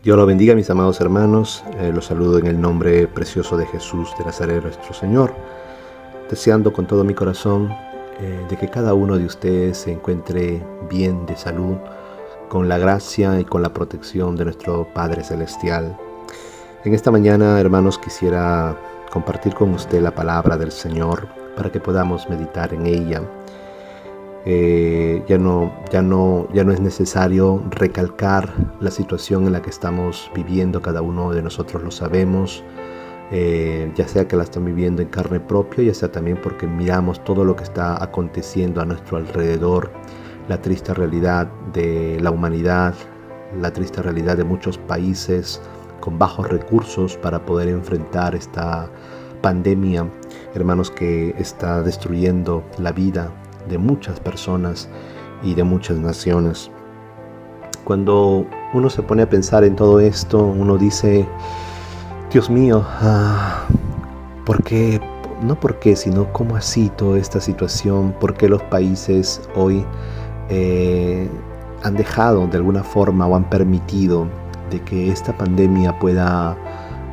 Dios los bendiga, mis amados hermanos. Los saludo en el nombre precioso de Jesús de Nazaret, nuestro Señor, deseando con todo mi corazón de que cada uno de ustedes se encuentre bien de salud, con la gracia y con la protección de nuestro Padre Celestial. En esta mañana, hermanos, quisiera compartir con usted la palabra del Señor para que podamos meditar en ella. Ya no es necesario recalcar la situación en la que estamos viviendo, cada uno de nosotros lo sabemos, ya sea que la están viviendo en carne propia, ya sea también porque miramos todo lo que está aconteciendo a nuestro alrededor, la triste realidad de la humanidad, la triste realidad de muchos países con bajos recursos para poder enfrentar esta pandemia, hermanos, que está destruyendo la vida de muchas personas y de muchas naciones. Cuando uno se pone a pensar en todo esto, uno dice: Dios mío, ¿por qué? No por qué, sino cómo así toda esta situación, por qué los países hoy han dejado de alguna forma o han permitido de que esta pandemia pueda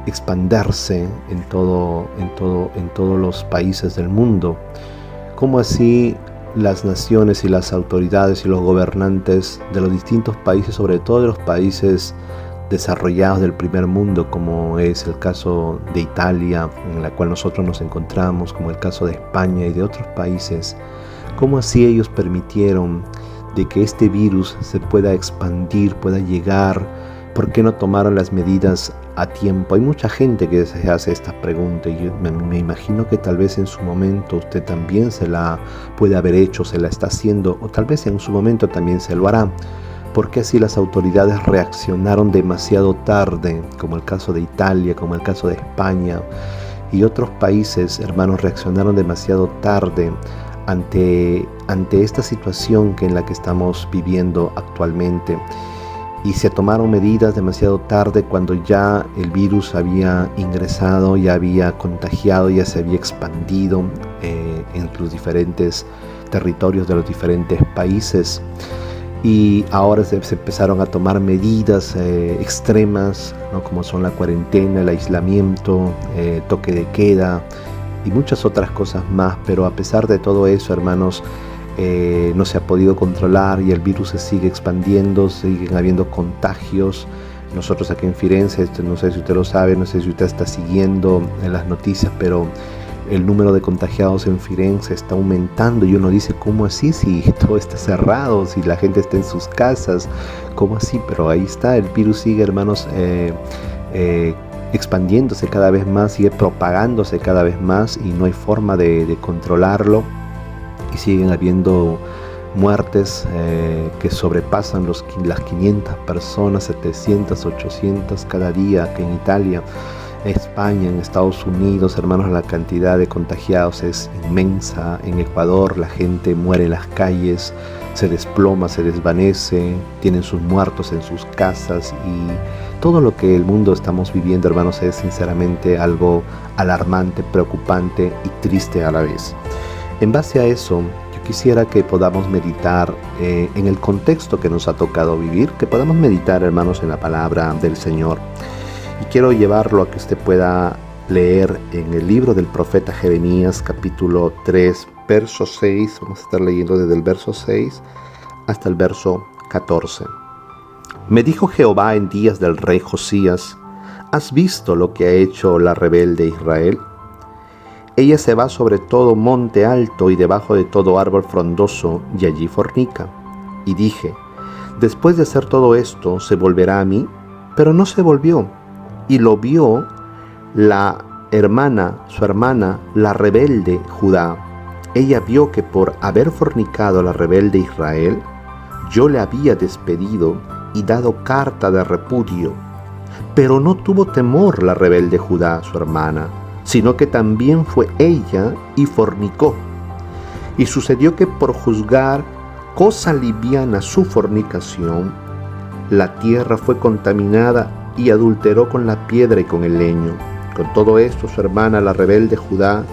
expandirse en todos los países del mundo. ¿Cómo así las naciones y las autoridades y los gobernantes de los distintos países, sobre todo de los países desarrollados del primer mundo, como es el caso de Italia, en la cual nosotros nos encontramos, como el caso de España y de otros países, cómo así ellos permitieron de que este virus se pueda expandir, pueda llegar? ¿Por qué no tomaron las medidas a tiempo? Hay mucha gente que se hace esta pregunta y yo me imagino que tal vez en su momento usted también se la puede haber hecho, se la está haciendo, o tal vez en su momento también se lo hará. ¿Por qué así las autoridades reaccionaron demasiado tarde, como el caso de Italia, como el caso de España y otros países, hermanos, reaccionaron demasiado tarde ante esta situación en la que estamos viviendo actualmente? Y se tomaron medidas demasiado tarde cuando ya el virus había ingresado, ya había contagiado, ya se había expandido en los diferentes territorios de los diferentes países. Y ahora se empezaron a tomar medidas extremas, ¿no? Como son la cuarentena, el aislamiento, toque de queda y muchas otras cosas más. Pero a pesar de todo eso, hermanos, no se ha podido controlar y el virus se sigue expandiendo, siguen habiendo contagios. Nosotros aquí en Firenze, no sé si usted lo sabe, no sé si usted está siguiendo en las noticias, pero el número de contagiados en Firenze está aumentando y uno dice: ¿cómo así? Si todo está cerrado, si la gente está en sus casas, ¿cómo así? Pero ahí está, el virus sigue, hermanos, expandiéndose cada vez más, sigue propagándose cada vez más y no hay forma de controlarlo. Y siguen habiendo muertes que sobrepasan las 500 personas, 700, 800 cada día aquí en Italia, España, en Estados Unidos, hermanos, la cantidad de contagiados es inmensa. En Ecuador la gente muere en las calles, se desploma, se desvanece, tienen sus muertos en sus casas y todo lo que el mundo estamos viviendo, hermanos, es sinceramente algo alarmante, preocupante y triste a la vez. En base a eso, yo quisiera que podamos meditar en el contexto que nos ha tocado vivir, que podamos meditar, hermanos, en la palabra del Señor. Y quiero llevarlo a que usted pueda leer en el libro del profeta Jeremías, capítulo 3, verso 6. Vamos a estar leyendo desde el verso 6 hasta el verso 14. Me dijo Jehová en días del rey Josías: ¿has visto lo que ha hecho la rebelde Israel? Ella se va sobre todo monte alto y debajo de todo árbol frondoso, y allí fornica. Y dije: después de hacer todo esto, ¿se volverá a mí? Pero no se volvió. Y lo vio su hermana, la rebelde Judá. Ella vio que por haber fornicado a la rebelde Israel, yo le había despedido y dado carta de repudio. Pero no tuvo temor la rebelde Judá, su hermana, sino que también fue ella y fornicó. Y sucedió que por juzgar cosa liviana su fornicación, la tierra fue contaminada y adulteró con la piedra y con el leño. Con todo esto, su hermana, la rebelde Judá,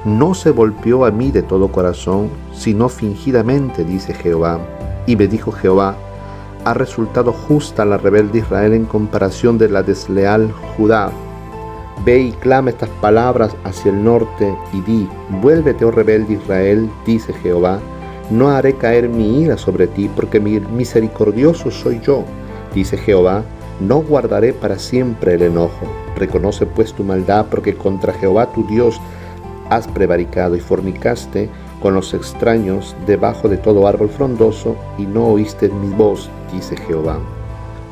no se volvió a mí de todo corazón, sino fingidamente, dice Jehová. Y me dijo Jehová: ha resultado justa la rebelde Israel en comparación de la desleal Judá. Ve y clama estas palabras hacia el norte y di: vuélvete, oh rebelde Israel, dice Jehová, no haré caer mi ira sobre ti, porque misericordioso soy yo, dice Jehová, no guardaré para siempre el enojo. Reconoce pues tu maldad, porque contra Jehová tu Dios has prevaricado y fornicaste con los extraños debajo de todo árbol frondoso, y no oíste mi voz, dice Jehová.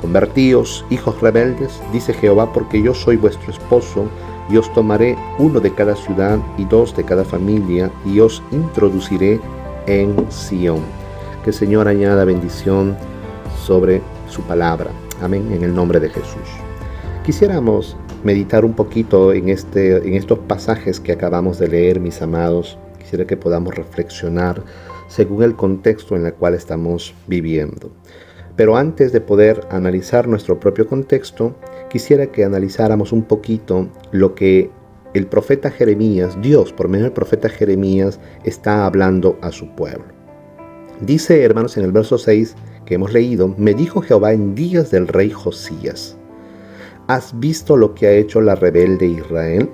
Convertíos, hijos rebeldes, dice Jehová, porque yo soy vuestro esposo, y os tomaré uno de cada ciudad y dos de cada familia, y os introduciré en Sión. Que el Señor añada bendición sobre su palabra. Amén, en el nombre de Jesús. Quisiéramos meditar un poquito en estos pasajes que acabamos de leer, mis amados. Quisiera que podamos reflexionar según el contexto en el cual estamos viviendo. Pero antes de poder analizar nuestro propio contexto, quisiera que analizáramos un poquito lo que el profeta Jeremías, Dios por medio del profeta Jeremías, está hablando a su pueblo. Dice, hermanos, en el verso 6 que hemos leído: me dijo Jehová en días del rey Josías, ¿has visto lo que ha hecho la rebelde Israel?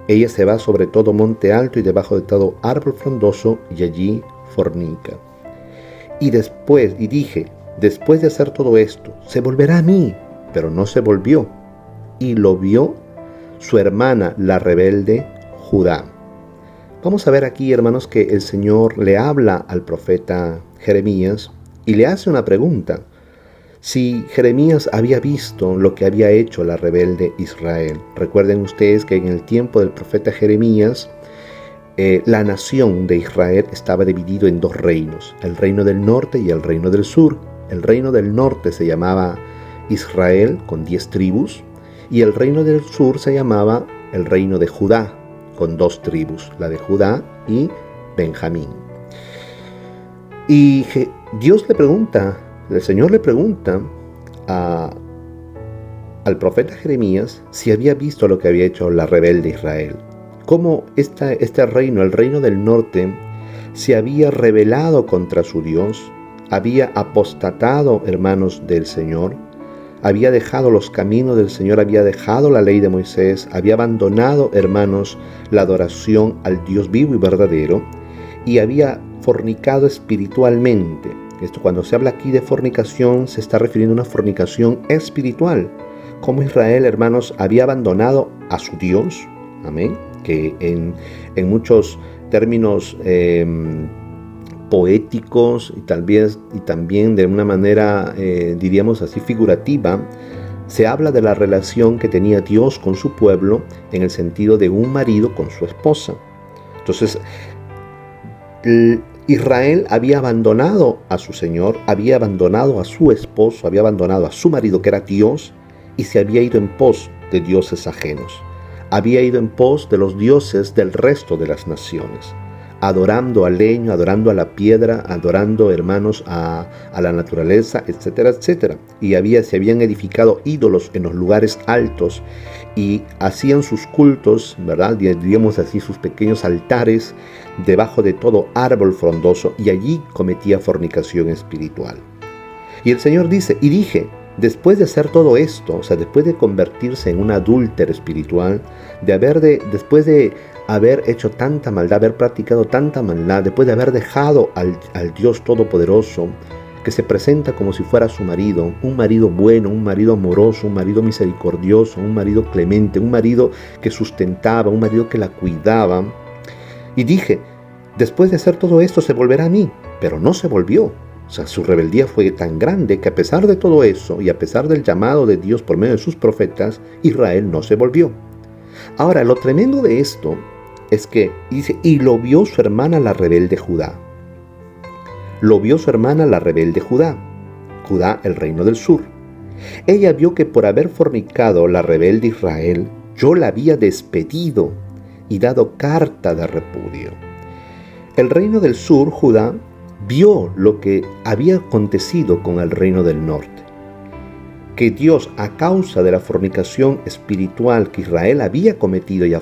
Ella se va sobre todo monte alto y debajo de todo árbol frondoso, y allí fornica. Y dije, después de hacer todo esto, se volverá a mí, pero no se volvió. Y lo vio su hermana, la rebelde Judá. Vamos a ver aquí, hermanos, que el Señor le habla al profeta Jeremías y le hace una pregunta. Si Jeremías había visto lo que había hecho la rebelde Israel. Recuerden ustedes que en el tiempo del profeta Jeremías, la nación de Israel estaba dividido en dos reinos, el reino del norte y el reino del sur. El reino del norte se llamaba Israel, con 10 tribus, y el reino del sur se llamaba el reino de Judá, con 2 tribus, la de Judá y Benjamín. Y Dios le pregunta, el Señor le pregunta al profeta Jeremías si había visto lo que había hecho la rebelde Israel. Cómo este reino, el reino del norte, se había rebelado contra su Dios, había apostatado, hermanos, del Señor, había dejado los caminos del Señor, había dejado la ley de Moisés, había abandonado, hermanos, la adoración al Dios vivo y verdadero, y había fornicado espiritualmente. Esto, cuando se habla aquí de fornicación, se está refiriendo a una fornicación espiritual. Como Israel, hermanos, había abandonado a su Dios, amén, que en muchos términos poéticos y también de una manera, diríamos así, figurativa, se habla de la relación que tenía Dios con su pueblo en el sentido de un marido con su esposa. Entonces, Israel había abandonado a su Señor, había abandonado a su esposo, había abandonado a su marido, que era Dios, y se había ido en pos de dioses ajenos. Había ido en pos de los dioses del resto de las naciones, adorando al leño, adorando a la piedra, adorando, hermanos, a la naturaleza, etcétera, etcétera. Y se habían edificado ídolos en los lugares altos y hacían sus cultos, ¿verdad? Diríamos así, sus pequeños altares debajo de todo árbol frondoso, y allí cometía fornicación espiritual. Y el Señor dice, y dije, después de hacer todo esto, o sea, después de convertirse en un adúltero espiritual, después de haber hecho tanta maldad, haber practicado tanta maldad, después de haber dejado al Dios Todopoderoso, que se presenta como si fuera su marido, un marido bueno, un marido amoroso, un marido misericordioso, un marido clemente, un marido que sustentaba, un marido que la cuidaba. Y dije, después de hacer todo esto se volverá a mí, pero no se volvió. O sea, su rebeldía fue tan grande que a pesar de todo eso y a pesar del llamado de Dios por medio de sus profetas, Israel no se volvió. Ahora, lo tremendo de esto es que dice, y lo vio su hermana la rebelde Judá. Lo vio su hermana la rebelde Judá, Judá el reino del sur. Ella vio que por haber fornicado la rebelde Israel, yo la había despedido y dado carta de repudio. El reino del sur, Judá, vio lo que había acontecido con el reino del norte, que Dios, a causa de la fornicación espiritual que Israel había cometido y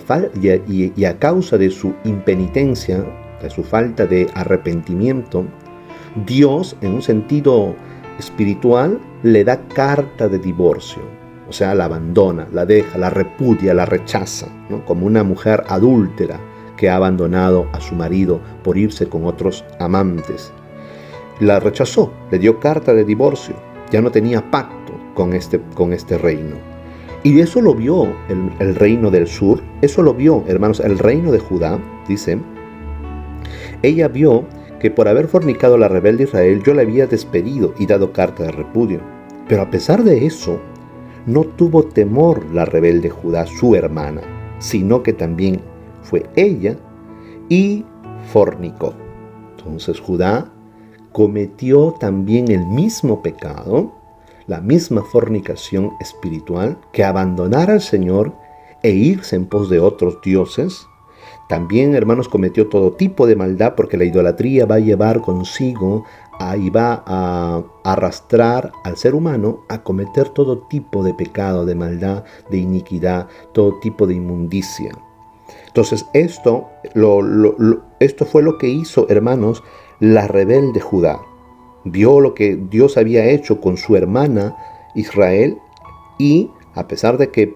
a causa de su impenitencia, de su falta de arrepentimiento, Dios, en un sentido espiritual le da carta de divorcio. O sea, la abandona, la deja, la repudia, la rechaza, ¿no? Como una mujer adúltera que ha abandonado a su marido por irse con otros amantes. La rechazó, le dio carta de divorcio. Ya no tenía pacto con este reino. Y eso lo vio el reino del sur. Eso lo vio, hermanos, el reino de Judá. Dice, ella vio que por haber fornicado la rebelde Israel, yo la había despedido y dado carta de repudio. Pero a pesar de eso, no tuvo temor la rebelde Judá, su hermana, sino que también fue ella y fornicó. Entonces Judá cometió también el mismo pecado, la misma fornicación espiritual, que abandonar al Señor e irse en pos de otros dioses. También, hermanos, cometió todo tipo de maldad, porque la idolatría va a llevar consigo y va a arrastrar al ser humano a cometer todo tipo de pecado, de maldad, de iniquidad, todo tipo de inmundicia. Entonces esto fue lo que hizo, hermanos, la rebelde Judá. Vio lo que Dios había hecho con su hermana Israel y a pesar de que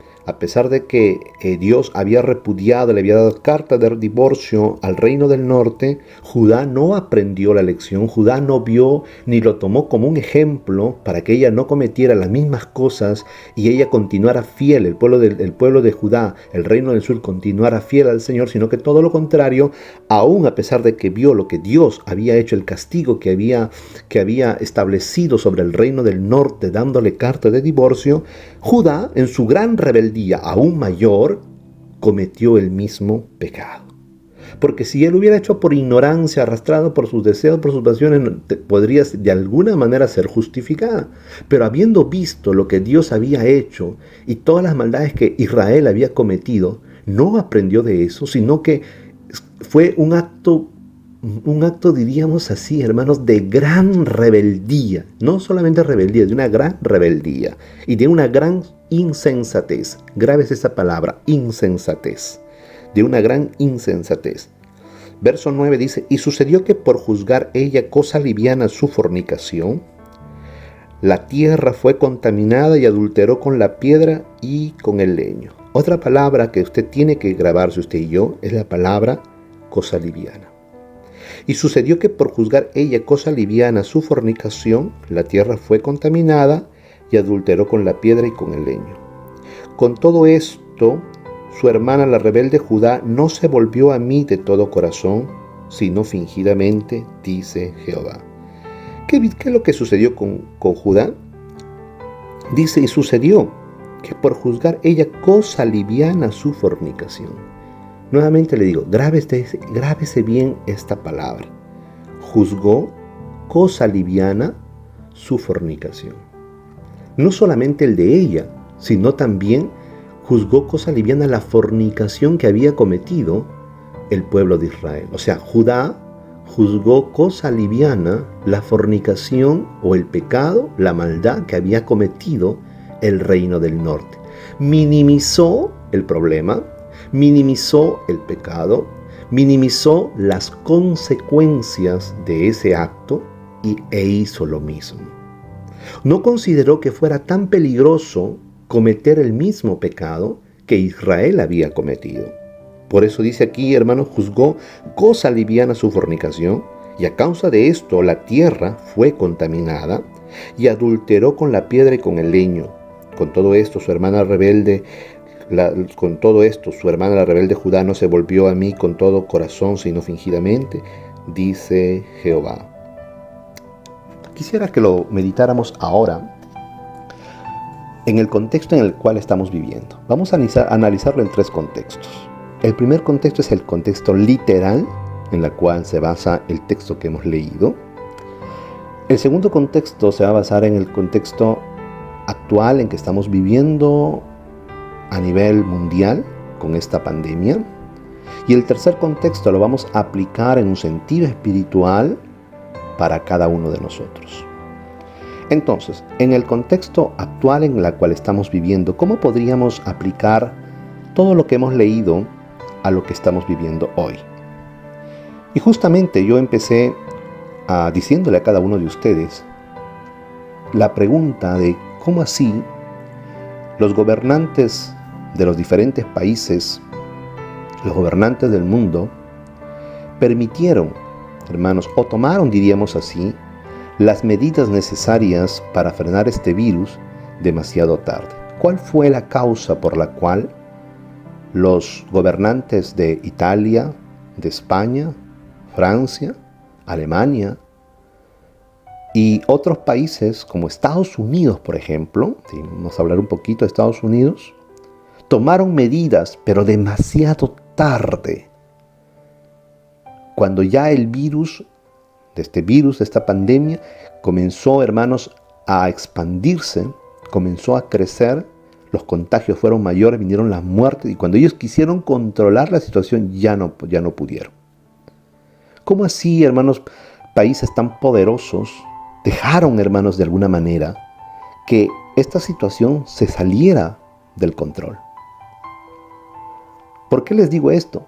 Dios había repudiado, le había dado carta de divorcio al reino del norte, Judá no aprendió la lección. Judá no vio ni lo tomó como un ejemplo para que ella no cometiera las mismas cosas y ella continuara fiel, el pueblo de Judá, el reino del sur, continuara fiel al Señor, sino que todo lo contrario, aún a pesar de que vio lo que Dios había hecho, el castigo que había establecido sobre el reino del norte, dándole carta de divorcio, Judá, en su gran rebeldía, aún mayor, cometió el mismo pecado. Porque si él hubiera hecho por ignorancia, arrastrado por sus deseos, por sus pasiones, podría de alguna manera ser justificada. Pero habiendo visto lo que Dios había hecho y todas las maldades que Israel había cometido, no aprendió de eso, sino que fue un acto, diríamos así, hermanos, de gran rebeldía. No solamente rebeldía, de una gran rebeldía y de una gran insensatez. Grave es esa palabra, insensatez. De una gran insensatez. Verso 9 dice, y sucedió que por juzgar ella cosa liviana su fornicación, la tierra fue contaminada y adulteró con la piedra y con el leño. Otra palabra que usted tiene que grabarse, usted y yo, es la palabra cosa liviana. Y sucedió que por juzgar ella cosa liviana su fornicación, la tierra fue contaminada y adulteró con la piedra y con el leño. Con todo esto, su hermana la rebelde Judá no se volvió a mí de todo corazón, sino fingidamente, dice Jehová. ¿Qué es lo que sucedió con Judá? Dice, y sucedió que por juzgar ella cosa liviana su fornicación. Nuevamente le digo, grábese bien esta palabra. Juzgó cosa liviana su fornicación. No solamente el de ella, sino también juzgó cosa liviana la fornicación que había cometido el pueblo de Israel. O sea, Judá juzgó cosa liviana la fornicación o el pecado, la maldad que había cometido el reino del norte. Minimizó el problema, minimizó el pecado, minimizó las consecuencias de ese acto e hizo lo mismo. No consideró que fuera tan peligroso cometer el mismo pecado que Israel había cometido. Por eso dice aquí, hermanos, juzgó cosa liviana su fornicación, y a causa de esto la tierra fue contaminada y adulteró con la piedra y con el leño. Con todo esto su hermana rebelde Judá no se volvió a mí con todo corazón, sino fingidamente, dice Jehová. Quisiera que lo meditáramos ahora en el contexto en el cual estamos viviendo. Vamos a analizarlo en tres contextos. El primer contexto es el contexto literal, en el cual se basa el texto que hemos leído. El segundo contexto se va a basar en el contexto actual en que estamos viviendo a nivel mundial con esta pandemia. Y el tercer contexto lo vamos a aplicar en un sentido espiritual para cada uno de nosotros. Entonces, en el contexto actual en el cual estamos viviendo, ¿cómo podríamos aplicar todo lo que hemos leído a lo que estamos viviendo hoy? Y justamente yo empecé diciéndole a cada uno de ustedes la pregunta de cómo así los gobernantes de los diferentes países, los gobernantes del mundo, permitieron, hermanos, o tomaron, diríamos así, las medidas necesarias para frenar este virus demasiado tarde. ¿Cuál fue la causa por la cual los gobernantes de Italia, de España, Francia, Alemania y otros países como Estados Unidos, por ejemplo, vamos a hablar un poquito de Estados Unidos, tomaron medidas, pero demasiado tarde, cuando ya el virus, de esta pandemia, comenzó, hermanos, a expandirse, comenzó a crecer, los contagios fueron mayores, vinieron las muertes, y cuando ellos quisieron controlar la situación, ya no pudieron. ¿Cómo así, hermanos, países tan poderosos dejaron, hermanos, de alguna manera, que esta situación se saliera del control? ¿Por qué les digo esto?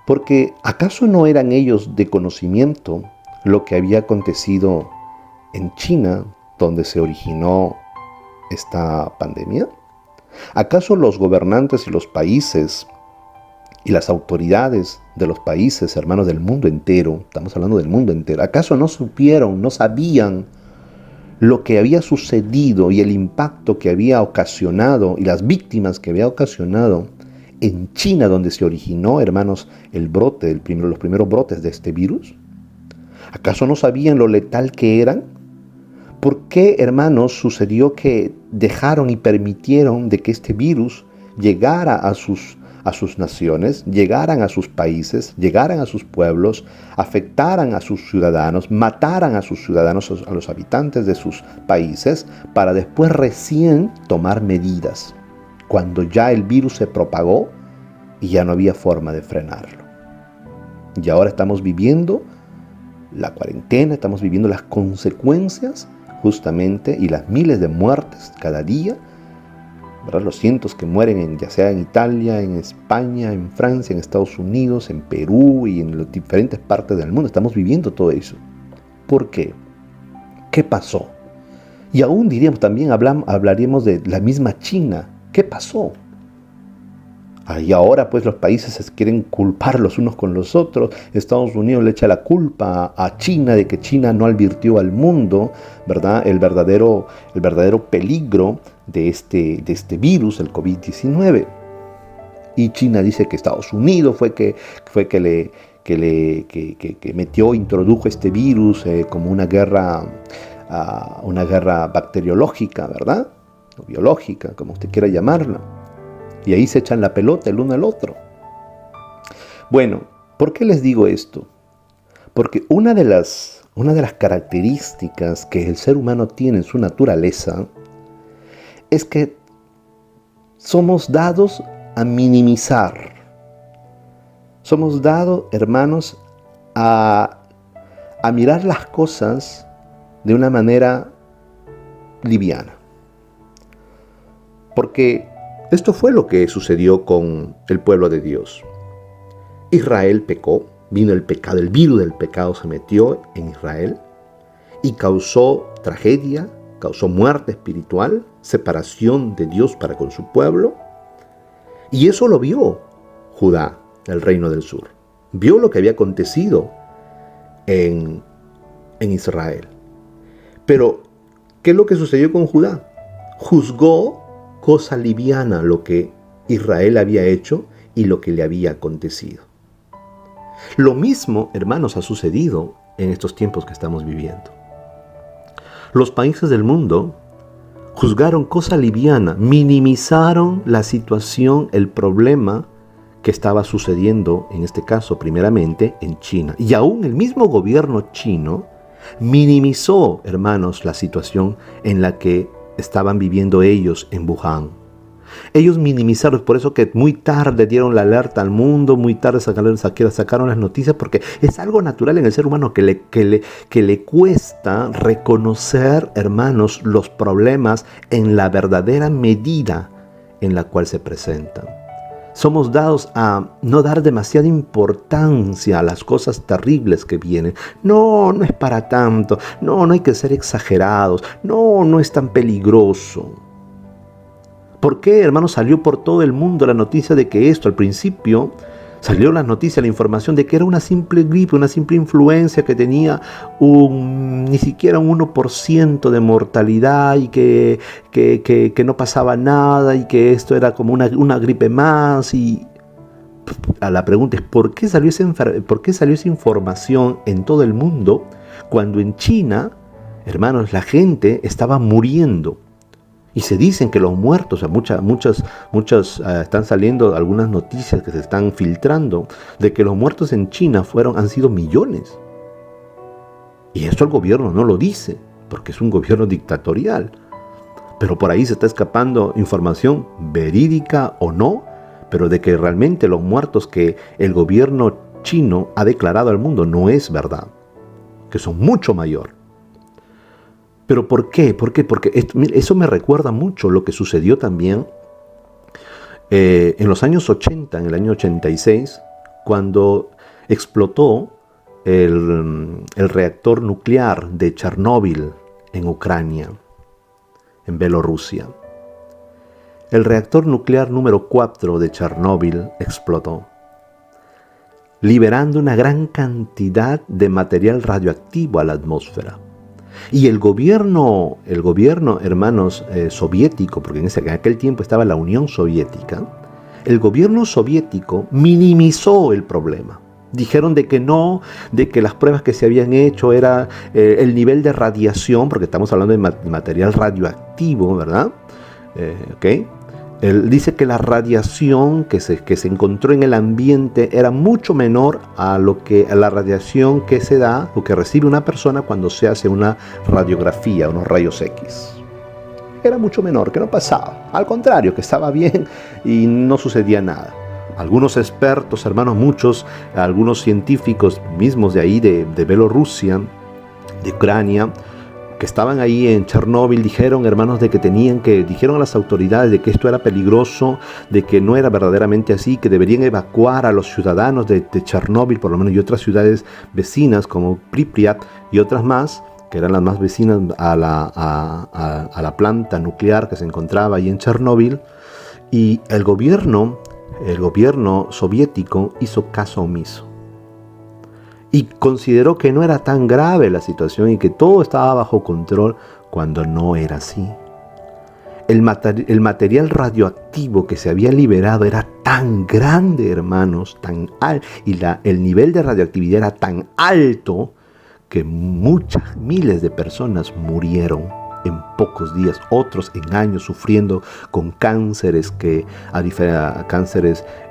Porque ¿acaso no eran ellos de conocimiento lo que había acontecido en China, donde se originó esta pandemia? ¿Acaso los gobernantes y los países y las autoridades de los países, hermanos, del mundo entero, estamos hablando del mundo entero, acaso no supieron, no sabían lo que había sucedido y el impacto que había ocasionado y las víctimas que había ocasionado en China, donde se originó, hermanos, los primeros brotes de este virus? ¿Acaso no sabían lo letal que eran? ¿Por qué, hermanos, sucedió que dejaron y permitieron de que este virus llegara a sus naciones, llegaran a sus países, llegaran a sus pueblos, afectaran a sus ciudadanos, mataran a sus ciudadanos, a los habitantes de sus países, para después recién tomar medidas, cuando ya el virus se propagó y ya no había forma de frenarlo? Y ahora estamos viviendo la cuarentena, estamos viviendo las consecuencias justamente y las miles de muertes cada día, ¿verdad? Los cientos que mueren ya sea en Italia, en España, en Francia, en Estados Unidos, en Perú y en las diferentes partes del mundo. Estamos viviendo todo eso. ¿Por qué? ¿Qué pasó? Y aún diríamos, también hablaríamos de la misma China. ¿Qué pasó? Y ahora pues los países se quieren culpar los unos con los otros. Estados Unidos le echa la culpa a China de que China no advirtió al mundo, ¿verdad?, el verdadero peligro de este virus, el COVID-19. Y China dice que Estados Unidos fue que introdujo este virus como una guerra bacteriológica, ¿verdad?, o biológica, como usted quiera llamarla. Y ahí se echan la pelota el uno al otro. Bueno, ¿por qué les digo esto? Porque una de las características que el ser humano tiene en su naturaleza es que somos dados a minimizar. Somos dados, hermanos, a mirar las cosas de una manera liviana. Porque esto fue lo que sucedió con el pueblo de Dios. Israel pecó, vino el pecado, el virus del pecado se metió en Israel y causó tragedia, causó muerte espiritual, separación de Dios para con su pueblo. Y eso lo vio Judá, el reino del sur. Vio lo que había acontecido en Israel. Pero, ¿qué es lo que sucedió con Judá? Juzgó cosa liviana lo que Israel había hecho y lo que le había acontecido. Lo mismo, hermanos, ha sucedido en estos tiempos que estamos viviendo. Los países del mundo juzgaron cosa liviana, minimizaron la situación, el problema que estaba sucediendo, en este caso, primeramente, en China. Y aún el mismo gobierno chino minimizó, hermanos, la situación en la que estaban viviendo ellos en Wuhan. Ellos minimizaron, por eso que muy tarde dieron la alerta al mundo, muy tarde sacaron las noticias, porque es algo natural en el ser humano que le cuesta reconocer, hermanos, los problemas en la verdadera medida en la cual se presentan. Somos dados a no dar demasiada importancia a las cosas terribles que vienen. No, no es para tanto. No, no hay que ser exagerados. No, no es tan peligroso. ¿Por qué, hermanos, salió por todo el mundo la noticia de que esto al principio? Salió la noticia, la información de que era una simple gripe, una simple influencia que tenía ni siquiera un 1% de mortalidad y que no pasaba nada y que esto era como una gripe más. Y la pregunta es, ¿por qué salió esa información en todo el mundo cuando en China, hermanos, la gente estaba muriendo? Y se dicen que los muertos, muchas están saliendo algunas noticias que se están filtrando de que los muertos en China han sido millones. Y eso el gobierno no lo dice, porque es un gobierno dictatorial. Pero por ahí se está escapando información verídica o no, pero de que realmente los muertos que el gobierno chino ha declarado al mundo no es verdad, que son mucho mayor. ¿Pero por qué? Porque eso me recuerda mucho lo que sucedió también en los años 80, en el año 86, cuando explotó el reactor nuclear de Chernóbil en Ucrania, en Bielorrusia. El reactor nuclear número 4 de Chernóbil explotó, liberando una gran cantidad de material radioactivo a la atmósfera. Y el gobierno, hermanos, soviético, porque en aquel tiempo estaba la Unión Soviética, el gobierno soviético minimizó el problema. Dijeron de que no, de que las pruebas que se habían hecho era el nivel de radiación, porque estamos hablando de material radioactivo, ¿verdad? Él dice que la radiación que se encontró en el ambiente era mucho menor a la radiación que se da o que recibe una persona cuando se hace una radiografía, unos rayos X. Era mucho menor, que no pasaba. Al contrario, que estaba bien y no sucedía nada. Algunos expertos, hermanos, algunos científicos mismos de ahí, de Bielorrusia, de Ucrania, que estaban ahí en Chernóbil, dijeron, hermanos, dijeron a las autoridades de que esto era peligroso, de que no era verdaderamente así, que deberían evacuar a los ciudadanos de Chernóbil, por lo menos, y otras ciudades vecinas como Pripyat y otras más, que eran las más vecinas a la planta nuclear que se encontraba ahí en Chernóbil. Y el gobierno soviético hizo caso omiso. Y consideró que no era tan grave la situación y que todo estaba bajo control, cuando no era así. El material radioactivo que se había liberado era tan grande, hermanos, tan alto, y el nivel de radioactividad era tan alto que miles de personas murieron en pocos días, otros en años, sufriendo con cánceres,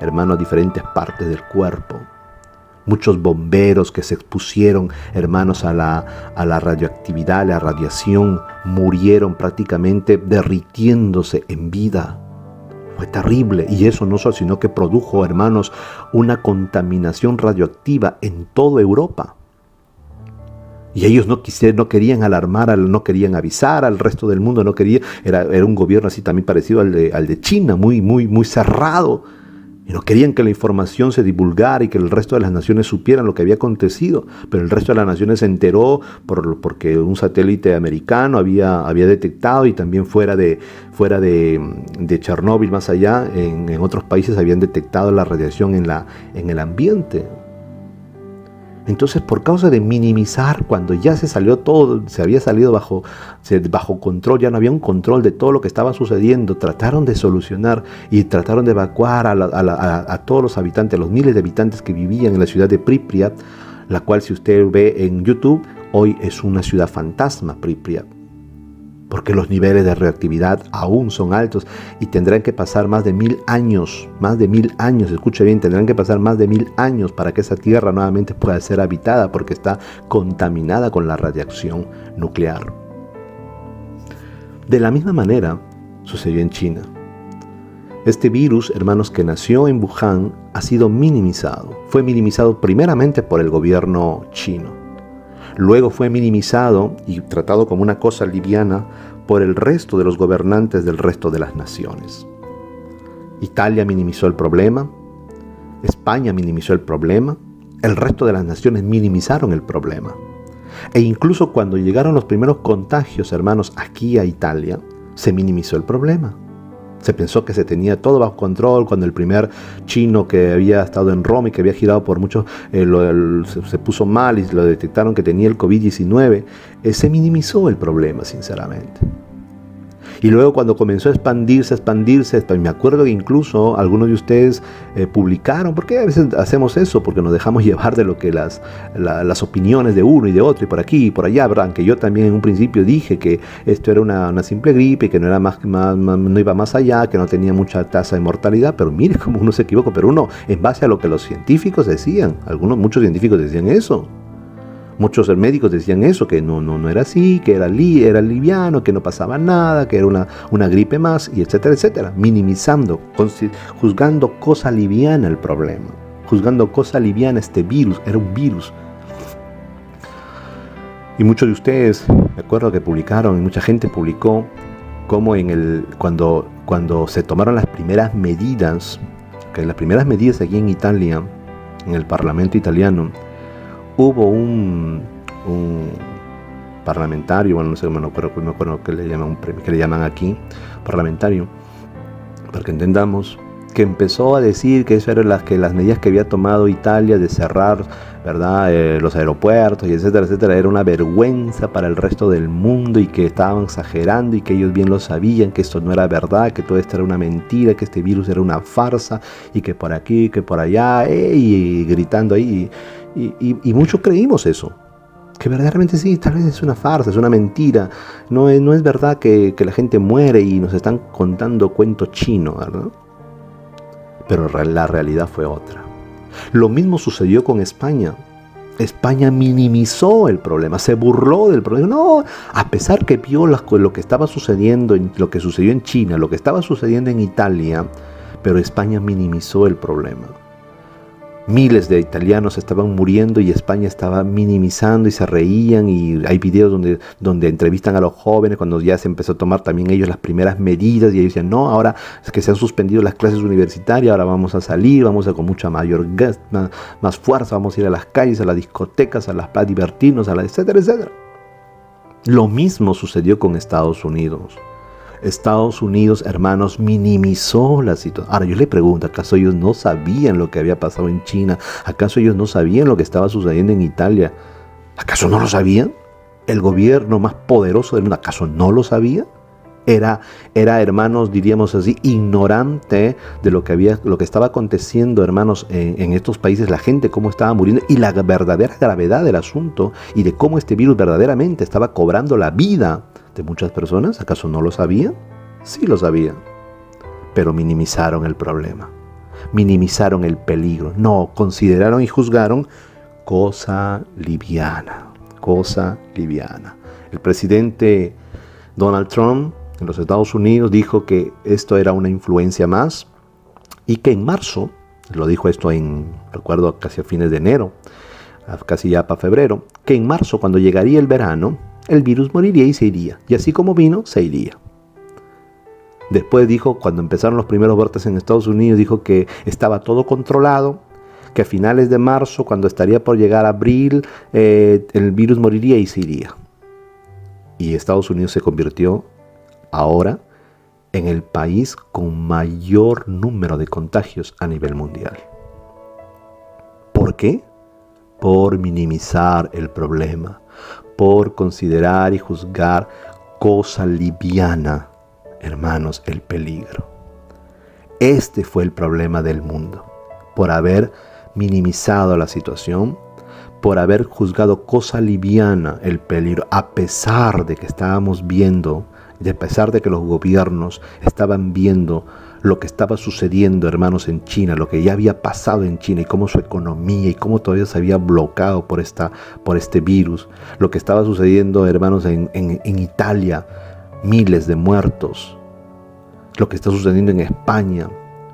hermanos, a diferentes partes del cuerpo. Muchos bomberos que se expusieron, hermanos, a la radioactividad, a la radiación, murieron prácticamente derritiéndose en vida. Fue terrible, y eso no solo, sino que produjo, hermanos, una contaminación radioactiva en toda Europa. Y ellos no querían alarmar, no querían avisar al resto del mundo, no querían. Era un gobierno así también parecido al de China, muy cerrado. Y no querían que la información se divulgara y que el resto de las naciones supieran lo que había acontecido. Pero el resto de las naciones se enteró porque un satélite americano había detectado, y también fuera de Chernóbil, más allá, en otros países habían detectado la radiación en el ambiente. Entonces, por causa de minimizar, cuando ya se salió todo, se había salido bajo control, ya no había un control de todo lo que estaba sucediendo, trataron de solucionar y trataron de evacuar a todos los habitantes, a los miles de habitantes que vivían en la ciudad de Pripyat, la cual, si usted ve en YouTube, hoy es una ciudad fantasma, Pripyat, porque los niveles de radioactividad aún son altos y tendrán que pasar más de 1000 años, escuche bien, tendrán que pasar más de 1000 años para que esa tierra nuevamente pueda ser habitada, porque está contaminada con la radiación nuclear. De la misma manera sucedió en China. Este virus, hermanos, que nació en Wuhan, ha sido minimizado. Fue minimizado primeramente por el gobierno chino. Luego fue minimizado y tratado como una cosa liviana por el resto de los gobernantes del resto de las naciones. Italia minimizó el problema, España minimizó el problema, el resto de las naciones minimizaron el problema. E incluso cuando llegaron los primeros contagios, hermanos, aquí a Italia, se minimizó el problema. Se pensó que se tenía todo bajo control cuando el primer chino que había estado en Roma y que había girado por muchos, se puso mal y lo detectaron que tenía el COVID-19. Se minimizó el problema, sinceramente. Y luego cuando comenzó a expandirse, me acuerdo que incluso algunos de ustedes publicaron, porque a veces hacemos eso, porque nos dejamos llevar de lo que las opiniones de uno y de otro, y por aquí y por allá, ¿verdad? Aunque yo también en un principio dije que esto era una simple gripe, que no era no iba más allá, que no tenía mucha tasa de mortalidad, pero mire cómo uno se equivocó, pero uno, en base a lo que los científicos decían, muchos científicos decían eso. Muchos médicos decían eso, que no era así, que era liviano, que no pasaba nada, que era una gripe más, y etcétera, etcétera. Minimizando, juzgando cosa liviana el problema. Juzgando cosa liviana este virus, era un virus. Y muchos de ustedes, me acuerdo que publicaron, y mucha gente publicó, cómo cuando se tomaron las primeras medidas, aquí en Italia, en el Parlamento italiano, hubo un parlamentario, bueno, no sé, me acuerdo que le llaman aquí, parlamentario, para que entendamos, que empezó a decir que eso eran las medidas que había tomado Italia de cerrar, ¿verdad?, los aeropuertos y etcétera, etcétera, era una vergüenza para el resto del mundo y que estaban exagerando y que ellos bien lo sabían, que esto no era verdad, que todo esto era una mentira, que este virus era una farsa y que por aquí, que por allá, y gritando ahí. Y muchos creímos eso, que verdaderamente sí, tal vez es una farsa, es una mentira, no es verdad que la gente muere y nos están contando cuento chino, ¿verdad? Pero la realidad fue otra. Lo mismo sucedió con España. España minimizó el problema, se burló del problema. No, a pesar que vio lo que estaba sucediendo, lo que sucedió en China, lo que estaba sucediendo en Italia, pero España minimizó el problema. Miles de italianos estaban muriendo y España estaba minimizando y se reían, y hay videos donde entrevistan a los jóvenes cuando ya se empezó a tomar también ellos las primeras medidas y ellos decían, no, ahora es que se han suspendido las clases universitarias, ahora vamos a salir, vamos a con mucha mayor más fuerza, vamos a ir a las calles, a las discotecas, a las plazas, divertirnos, etcétera, etcétera. Lo mismo sucedió con Estados Unidos. Estados Unidos, hermanos, minimizó la situación. Ahora yo le pregunto, ¿acaso ellos no sabían lo que había pasado en China? ¿Acaso ellos no sabían lo que estaba sucediendo en Italia? ¿Acaso no lo sabían? ¿El gobierno más poderoso del mundo, acaso no lo sabía? Era, hermanos, diríamos así, ignorante de lo que estaba aconteciendo, hermanos, en estos países, la gente cómo estaba muriendo y la verdadera gravedad del asunto y de cómo este virus verdaderamente estaba cobrando la vida de muchas personas. ¿Acaso no lo sabían? Sí lo sabían, pero minimizaron el problema, minimizaron el peligro, no, consideraron y juzgaron cosa liviana. El presidente Donald Trump en los Estados Unidos dijo que esto era una influencia más y que en marzo, lo dijo esto recuerdo casi a fines de enero, casi ya para febrero, que en marzo cuando llegaría el verano, el virus moriría y se iría. Y así como vino, se iría. Después dijo, cuando empezaron los primeros brotes en Estados Unidos, dijo que estaba todo controlado, que a finales de marzo, cuando estaría por llegar abril, el virus moriría y se iría. Y Estados Unidos se convirtió ahora en el país con mayor número de contagios a nivel mundial. ¿Por qué? Por minimizar el problema, por considerar y juzgar cosa liviana, hermanos, el peligro. Este fue el problema del mundo, por haber minimizado la situación, por haber juzgado cosa liviana el peligro, a pesar de que estábamos viendo, y a pesar de que los gobiernos estaban viendo lo que estaba sucediendo, hermanos, en China, lo que ya había pasado en China y cómo su economía y cómo todavía se había bloqueado por este virus, lo que estaba sucediendo, hermanos, en Italia, miles de muertos, lo que está sucediendo en España,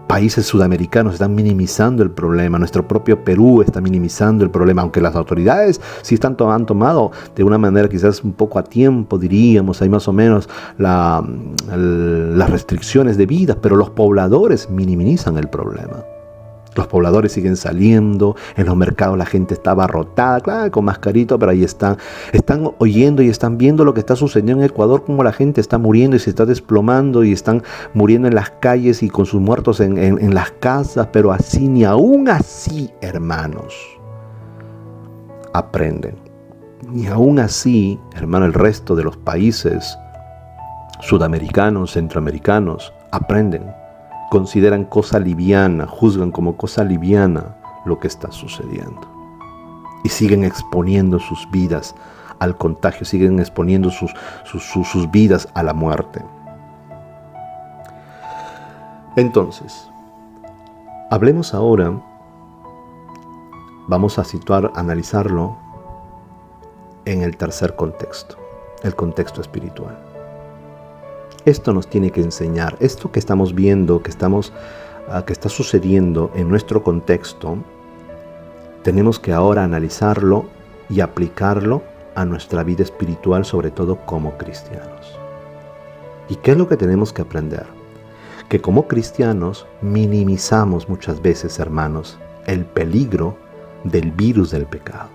países sudamericanos están minimizando el problema, nuestro propio Perú está minimizando el problema, aunque las autoridades sí han tomado de una manera quizás un poco a tiempo, diríamos, hay más o menos las restricciones debidas, pero los pobladores minimizan el problema. Los pobladores siguen saliendo, en los mercados la gente está abarrotada, claro, con mascarito, pero ahí están oyendo y están viendo lo que está sucediendo en Ecuador, cómo la gente está muriendo y se está desplomando y están muriendo en las calles y con sus muertos en las casas, pero así, ni aún así, hermanos, aprenden. Ni aún así, hermano, el resto de los países sudamericanos, centroamericanos, aprenden. Consideran cosa liviana, juzgan como cosa liviana lo que está sucediendo. Y siguen exponiendo sus vidas al contagio, siguen exponiendo sus vidas a la muerte. Entonces, hablemos ahora, vamos a analizarlo en el tercer contexto, el contexto espiritual. Esto nos tiene que enseñar, esto que estamos viendo, que está sucediendo en nuestro contexto, tenemos que ahora analizarlo y aplicarlo a nuestra vida espiritual, sobre todo como cristianos. ¿Y qué es lo que tenemos que aprender? Que como cristianos minimizamos muchas veces, hermanos, el peligro del virus del pecado.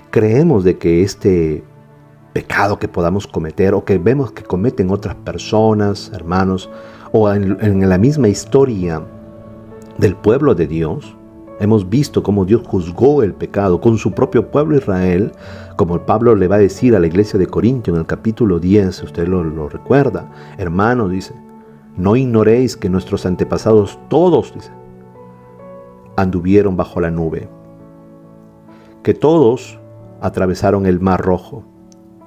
Creemos de que este pecado que podamos cometer o que vemos que cometen otras personas, hermanos, o en la misma historia del pueblo de Dios, hemos visto cómo Dios juzgó el pecado con su propio pueblo Israel, como Pablo le va a decir a la iglesia de Corintio en el capítulo 10, usted lo recuerda, hermanos, dice, no ignoréis que nuestros antepasados todos, dice, anduvieron bajo la nube, que todos atravesaron el mar rojo,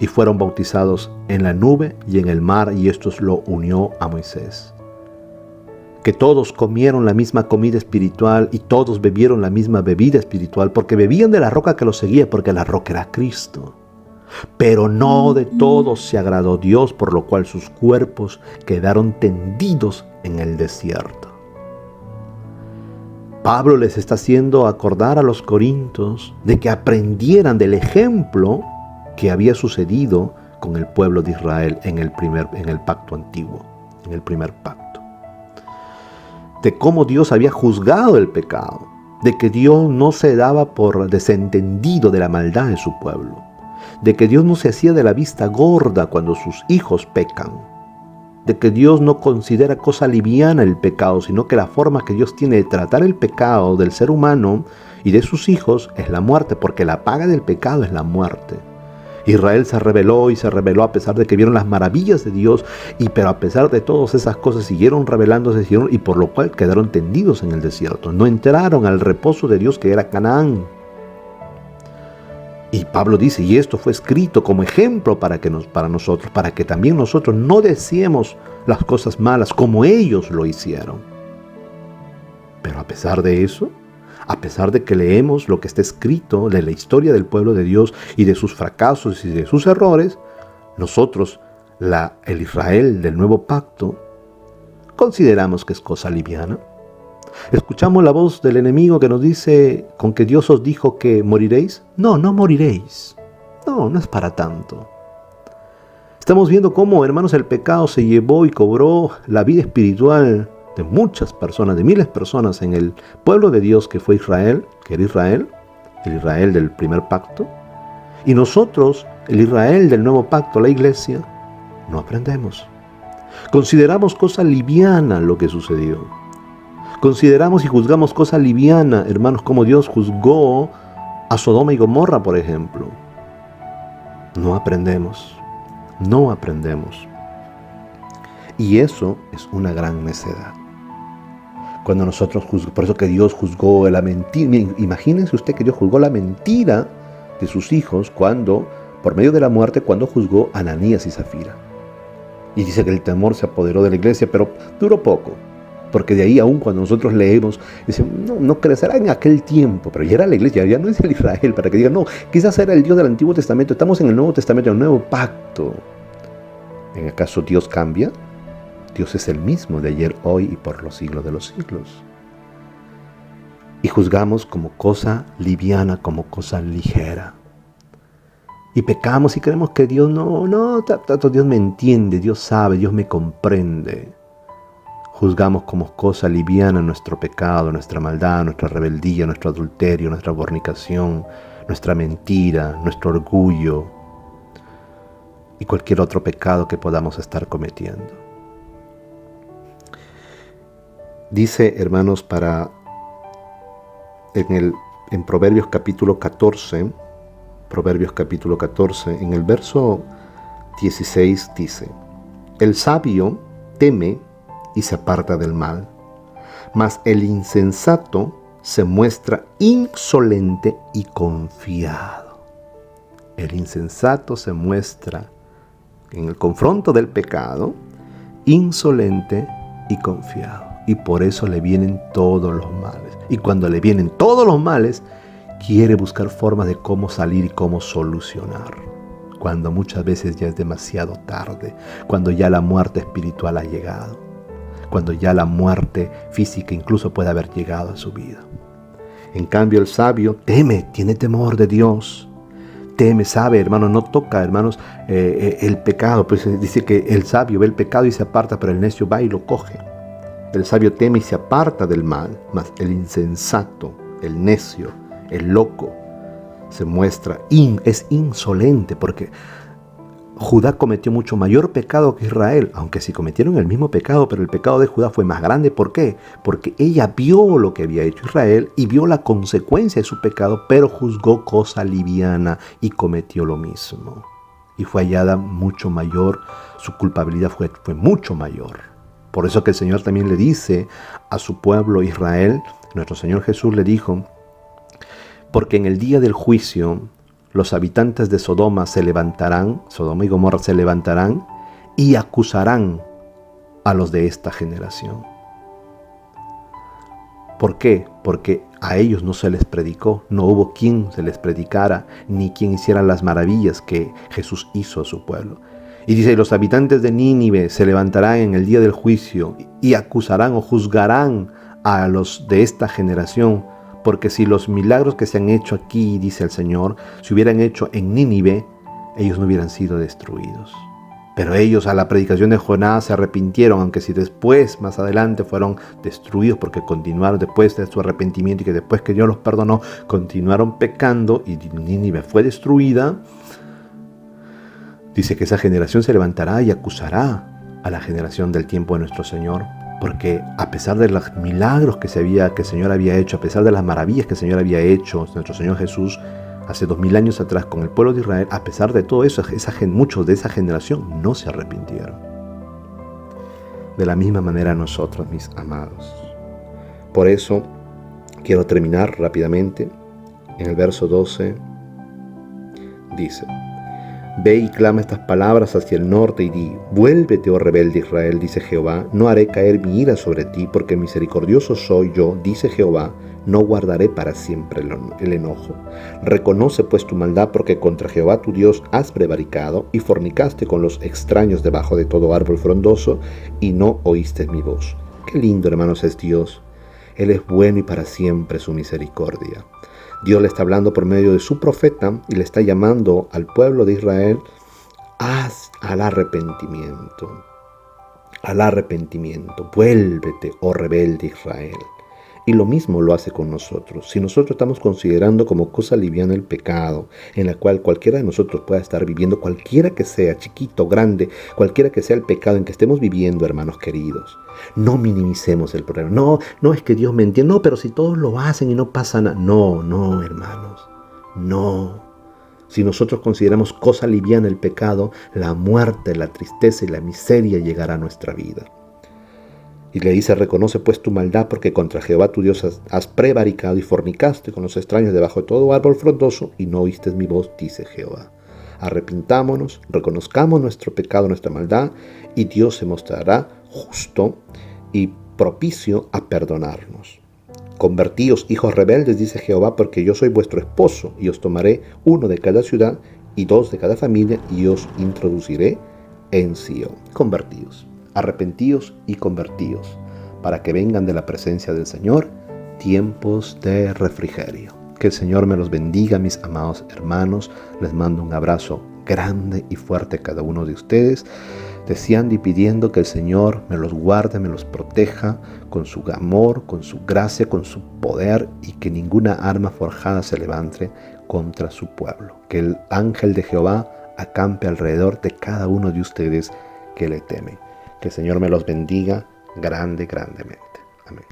y fueron bautizados en la nube y en el mar, y esto lo unió a Moisés. Que todos comieron la misma comida espiritual y todos bebieron la misma bebida espiritual, porque bebían de la roca que los seguía, porque la roca era Cristo. Pero no de todos se agradó Dios, por lo cual sus cuerpos quedaron tendidos en el desierto. Pablo les está haciendo acordar a los corintios de que aprendieran del ejemplo que había sucedido con el pueblo de Israel en el pacto antiguo, en el primer pacto. De cómo Dios había juzgado el pecado, de que Dios no se daba por desentendido de la maldad de su pueblo, de que Dios no se hacía de la vista gorda cuando sus hijos pecan, de que Dios no considera cosa liviana el pecado, sino que la forma que Dios tiene de tratar el pecado del ser humano y de sus hijos es la muerte, porque la paga del pecado es la muerte. Israel se rebeló y se rebeló a pesar de que vieron las maravillas de Dios, pero a pesar de todas esas cosas siguieron rebelándose, y por lo cual quedaron tendidos en el desierto. No entraron al reposo de Dios que era Canaán. Y Pablo dice, y esto fue escrito como ejemplo para nosotros, para que también nosotros no deseemos las cosas malas como ellos lo hicieron. Pero a pesar de eso, a pesar de que leemos lo que está escrito de la historia del pueblo de Dios y de sus fracasos y de sus errores, nosotros, el Israel del nuevo pacto, consideramos que es cosa liviana. ¿Escuchamos la voz del enemigo que nos dice con que Dios os dijo que moriréis? No, no moriréis. No es para tanto. Estamos viendo cómo, hermanos, el pecado se llevó y cobró la vida espiritual de muchas personas, de miles de personas en el pueblo de Dios que fue Israel, que era Israel, el Israel del primer pacto. Y nosotros, el Israel del nuevo pacto, la iglesia, no aprendemos. Consideramos cosa liviana lo que sucedió. Consideramos y juzgamos cosa liviana, hermanos, como Dios juzgó a Sodoma y Gomorra, por ejemplo. No aprendemos. Y eso es una gran necedad. Cuando nosotros juzgamos, por eso que Dios juzgó la mentira. Imagínense usted que Dios juzgó la mentira de sus hijos por medio de la muerte, cuando juzgó a Ananías y Zafira. Y dice que el temor se apoderó de la iglesia, pero duró poco. Porque de ahí, aún cuando nosotros leemos, dicen, no crecerá en aquel tiempo, pero ya era la iglesia, ya no es el Israel, para que digan, no, quizás era el Dios del Antiguo Testamento, estamos en el Nuevo Testamento, en el Nuevo Pacto. ¿En acaso Dios cambia? Dios es el mismo de ayer, hoy y por los siglos de los siglos. Y juzgamos como cosa liviana, como cosa ligera. Y pecamos y creemos que Dios Dios me entiende, Dios sabe, Dios me comprende. Juzgamos como cosa liviana nuestro pecado, nuestra maldad, nuestra rebeldía, nuestro adulterio, nuestra fornicación, nuestra mentira, nuestro orgullo y cualquier otro pecado que podamos estar cometiendo. Dice, hermanos, en Proverbios capítulo 14, en el verso 16 dice: el sabio teme y se aparta del mal, mas el insensato se muestra insolente y confiado. El insensato se muestra en el confronto del pecado insolente y confiado, y por eso le vienen todos los males. Y cuando le vienen todos los males, quiere buscar formas de cómo salir y cómo solucionar, cuando muchas veces ya es demasiado tarde, cuando ya la muerte espiritual ha llegado, cuando ya la muerte física incluso puede haber llegado a su vida. En cambio, el sabio teme, tiene temor de Dios, teme, sabe, hermano, no toca, hermanos, el pecado. Pues dice que el sabio ve el pecado y se aparta, pero el necio va y lo coge. El sabio teme y se aparta del mal, mas el insensato, el necio, el loco, se muestra, es insolente, porque Judá cometió mucho mayor pecado que Israel, aunque sí cometieron el mismo pecado, pero el pecado de Judá fue más grande. ¿Por qué? Porque ella vio lo que había hecho Israel y vio la consecuencia de su pecado, pero juzgó cosa liviana y cometió lo mismo. Y fue hallada mucho mayor, su culpabilidad fue mucho mayor. Por eso que el Señor también le dice a su pueblo Israel, nuestro Señor Jesús le dijo: porque en el día del juicio los habitantes de Sodoma y Gomorra se levantarán y acusarán a los de esta generación. ¿Por qué? Porque a ellos no se les predicó, no hubo quien se les predicara, ni quien hiciera las maravillas que Jesús hizo a su pueblo. Y dice: los habitantes de Nínive se levantarán en el día del juicio y acusarán o juzgarán a los de esta generación. Porque si los milagros que se han hecho aquí, dice el Señor, se hubieran hecho en Nínive, ellos no hubieran sido destruidos. Pero ellos a la predicación de Jonás se arrepintieron, aunque si después, más adelante, fueron destruidos porque continuaron después de su arrepentimiento y que después que Dios los perdonó, continuaron pecando y Nínive fue destruida. Dice que esa generación se levantará y acusará a la generación del tiempo de nuestro Señor. Porque a pesar de los milagros que el Señor había hecho, a pesar de las maravillas que el Señor había hecho, nuestro Señor Jesús, hace 2000 años atrás con el pueblo de Israel, a pesar de todo eso, muchos de esa generación no se arrepintieron. De la misma manera nosotros, mis amados. Por eso, quiero terminar rápidamente. En el verso 12 dice: ve y clama estas palabras hacia el norte y di: vuélvete, oh rebelde Israel, dice Jehová, no haré caer mi ira sobre ti, porque misericordioso soy yo, dice Jehová, no guardaré para siempre el enojo. Reconoce pues tu maldad, porque contra Jehová tu Dios has prevaricado y fornicaste con los extraños debajo de todo árbol frondoso y no oíste mi voz. Qué lindo, hermanos, es Dios. Él es bueno y para siempre su misericordia. Dios le está hablando por medio de su profeta y le está llamando al pueblo de Israel al arrepentimiento. Al arrepentimiento. Vuélvete, oh rebelde Israel. Y lo mismo lo hace con nosotros. Si nosotros estamos considerando como cosa liviana el pecado, en la cual cualquiera de nosotros pueda estar viviendo, cualquiera que sea, chiquito, grande, cualquiera que sea el pecado en que estemos viviendo, hermanos queridos, no minimicemos el problema. No es que Dios me entiende. No, pero si todos lo hacen y no pasa nada. No, hermanos. No. Si nosotros consideramos cosa liviana el pecado, la muerte, la tristeza y la miseria llegará a nuestra vida. Y le dice: reconoce pues tu maldad, porque contra Jehová tu Dios has prevaricado y fornicaste con los extraños debajo de todo árbol frondoso y no oíste mi voz, dice Jehová. Arrepintámonos, reconozcamos nuestro pecado, nuestra maldad, y Dios se mostrará justo y propicio a perdonarnos. Convertíos, hijos rebeldes, dice Jehová, porque yo soy vuestro esposo, y os tomaré 1 de cada ciudad y 2 de cada familia, y os introduciré en Sión. Convertíos. arrepentíos y convertíos, para que vengan de la presencia del Señor tiempos de refrigerio. Que el Señor me los bendiga, mis amados hermanos. Les mando un abrazo grande y fuerte a cada uno de ustedes, deseando y pidiendo que el Señor me los guarde, me los proteja con su amor, con su gracia, con su poder, y que ninguna arma forjada se levante contra su pueblo. Que el ángel de Jehová acampe alrededor de cada uno de ustedes que le temen. Que el Señor me los bendiga grandemente. Amén.